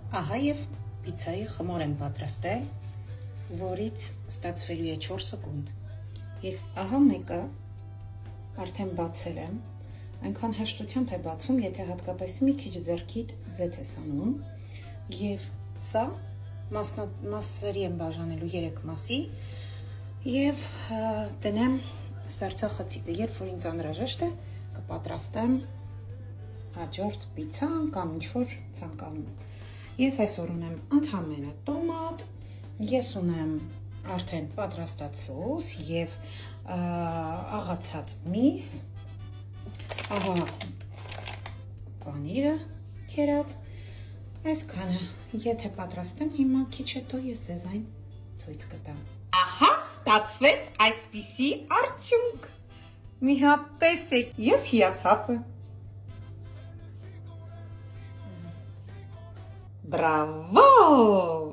Ահա եւ պիցայի խմոր եմ պատրաստել, որից ստացվելու է 4 սեկունդ։ Ես ահա մեկը արդեն բացել եմ, այնքան հեշտությամբ է բացվում, եթե հատկապես մի քիչ ձեռքիդ ձեթ ես անում, եւ սա մասերի եմ բաժանելու 3 մասի եւ տնեմ սառցախցիկը, երբ որ ինձ անհրաժեշտ է, կպատրաստեմ հաջորդ պիցան կամ ինչ-որ ցանկանում։ Ես այսօր ունեմ ընդհանրապես տոմատ, ես ունեմ արդեն պատրաստած սոուս եւ աղացած միս, ահա պանիրը քերած, այսքանը, եթե պատրաստեմ հիմա քիչ հետո ես ձեզ այն ցույց կտամ։ Ահա ստացվեց այսպիսի արդյունք։ Մի հատ տեսեք, ես հիացած եմ։ Բրավո!